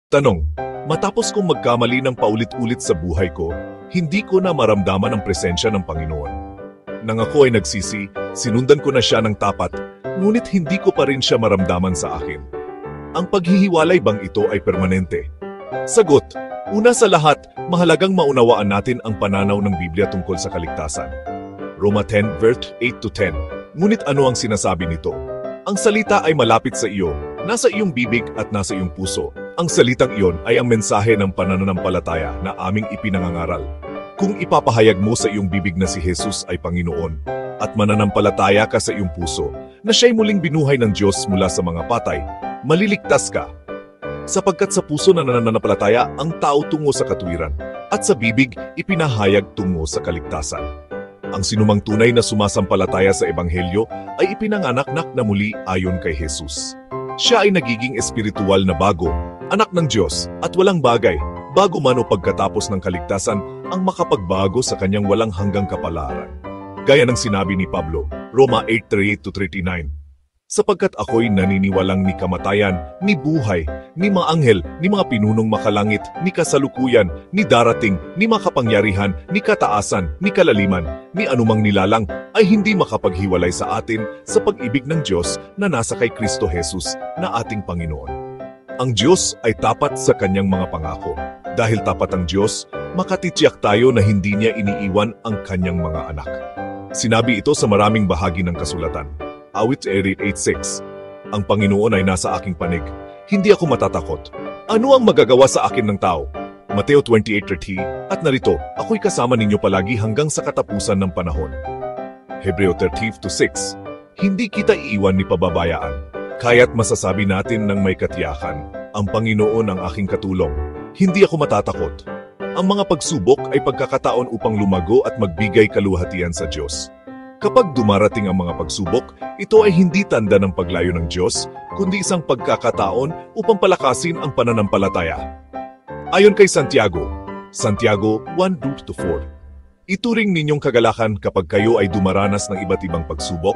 Tanong, matapos kong magkamali ng paulit-ulit sa buhay ko, hindi ko na maramdaman ang presensya ng Panginoon. Nang ako ay nagsisi, sinundan ko na siya ng tapat, ngunit hindi ko pa rin siya maramdaman sa akin. Ang paghihiwalay bang ito ay permanente? Sagot, una sa lahat, mahalagang maunawaan natin ang pananaw ng Biblia tungkol sa kaligtasan. Roma 10 verse 8-10. Ngunit ano ang sinasabi nito? Ang salita ay malapit sa iyo, nasa iyong bibig at nasa iyong puso. Ang salitang iyon ay ang mensahe ng pananampalataya na aming ipinangangaral. Kung ipapahayag mo sa iyong bibig na si Jesus ay Panginoon at mananampalataya ka sa iyong puso na siya'y muling binuhay ng Diyos mula sa mga patay, maliligtas ka. Sapagkat sa puso na nananampalataya ang tao tungo sa katuwiran at sa bibig ipinahayag tungo sa kaligtasan. Ang sinumang tunay na sumasampalataya sa Ebanghelyo ay ipinanganak na muli ayon kay Jesus. Siya ay nagiging espiritual na bago, anak ng Diyos, at walang bagay, bago man o pagkatapos ng kaligtasan, ang makapagbago sa kanyang walang hanggang kapalaran. Gaya ng sinabi ni Pablo, Roma 8:38-39. Sapagkat ako'y naniniwalang ni kamatayan, ni buhay, ni mga anghel, ni mga pinunong makalangit, ni kasalukuyan, ni darating, ni makapangyarihan, ni kataasan, ni kalaliman, ni anumang nilalang, ay hindi makapaghiwalay sa atin sa pag-ibig ng Diyos na nasa kay Kristo Jesus na ating Panginoon. Ang Diyos ay tapat sa kanyang mga pangako. Dahil tapat ang Diyos, makatitiyak tayo na hindi niya iniiwan ang kanyang mga anak. Sinabi ito sa maraming bahagi ng kasulatan. Awit 8:6. Ang Panginoon ay nasa aking panig. Hindi ako matatakot. Ano ang magagawa sa akin ng tao? Mateo 28:30. At narito, ako'y kasama ninyo palagi hanggang sa katapusan ng panahon. Hebreo 13:6. Hindi kita iiwan ni pababayaan. Kaya't masasabi natin ng may katiyakan, ang Panginoon ang aking katulong. Hindi ako matatakot. Ang mga pagsubok ay pagkakataon upang lumago at magbigay kaluhatian sa Diyos. Kapag dumarating ang mga pagsubok, ito ay hindi tanda ng paglayo ng Diyos, kundi isang pagkakataon upang palakasin ang pananampalataya. Ayon kay Santiago 1:2-4. Ituring ninyong kagalakan kapag kayo ay dumaranas ng iba't ibang pagsubok.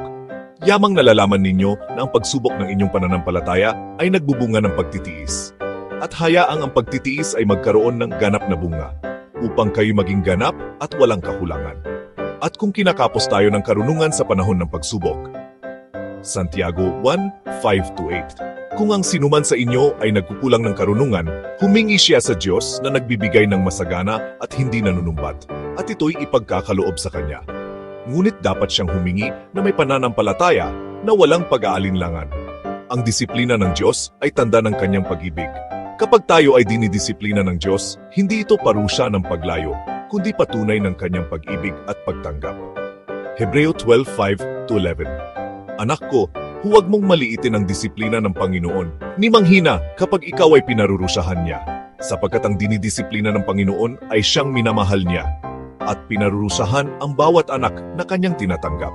Yamang nalalaman ninyo na ang pagsubok ng inyong pananampalataya ay nagbubunga ng pagtitiis. At hayaang ang pagtitiis ay magkaroon ng ganap na bunga, upang kayo maging ganap at walang kakulangan. At kung kinakapos tayo ng karunungan sa panahon ng pagsubok. Santiago 1:5-8. Kung ang sinuman sa inyo ay nagkukulang ng karunungan, humingi siya sa Diyos na nagbibigay ng masagana at hindi nanunumbat, at ito'y ipagkakaloob sa Kanya. Ngunit dapat siyang humingi na may pananampalataya na walang pag-aalinlangan. Ang disiplina ng Diyos ay tanda ng Kanyang pag-ibig. Kapag tayo ay dinidisiplina ng Diyos, hindi ito parusa ng paglayo, kundi patunay ng kanyang pag-ibig at pagtanggap. Hebreo 12:5-11. Anak ko, huwag mong maliitin ang disiplina ng Panginoon, ni manghina kapag ikaw ay pinarurusahan niya, sapagkat ang dinidisiplina ng Panginoon ay siyang minamahal niya, at pinarurusahan ang bawat anak na kanyang tinatanggap.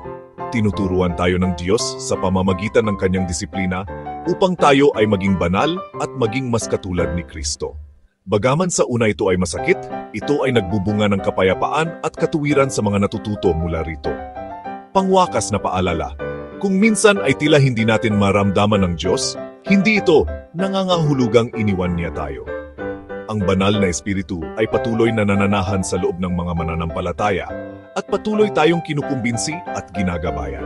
Tinuturuan tayo ng Diyos sa pamamagitan ng kanyang disiplina upang tayo ay maging banal at maging mas katulad ni Kristo. Bagaman sa una ito ay masakit, ito ay nagbubunga ng kapayapaan at katuwiran sa mga natututo mula rito. Pangwakas na paalala, kung minsan ay tila hindi natin maramdaman ng Diyos, hindi ito nangangahulugang iniwan niya tayo. Ang banal na espiritu ay patuloy na nananahan sa loob ng mga mananampalataya at patuloy tayong kinukumbinsi at ginagabayan.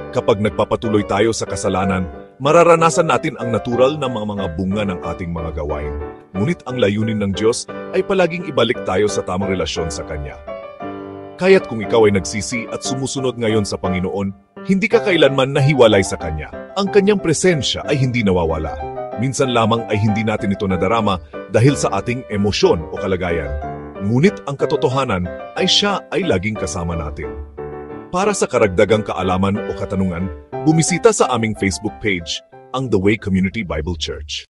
Kapag nagpapatuloy tayo sa kasalanan, mararanasan natin ang natural na mga bunga ng ating mga gawain. Ngunit ang layunin ng Diyos ay palaging ibalik tayo sa tamang relasyon sa Kanya. Kaya't kung ikaw ay nagsisi at sumusunod ngayon sa Panginoon, hindi ka kailanman nahiwalay sa Kanya. Ang Kanyang presensya ay hindi nawawala. Minsan lamang ay hindi natin ito nadarama dahil sa ating emosyon o kalagayan. Ngunit ang katotohanan ay Siya ay laging kasama natin. Para sa karagdagang kaalaman o katanungan, bumisita sa aming Facebook page, ang The Way Community Bible Church.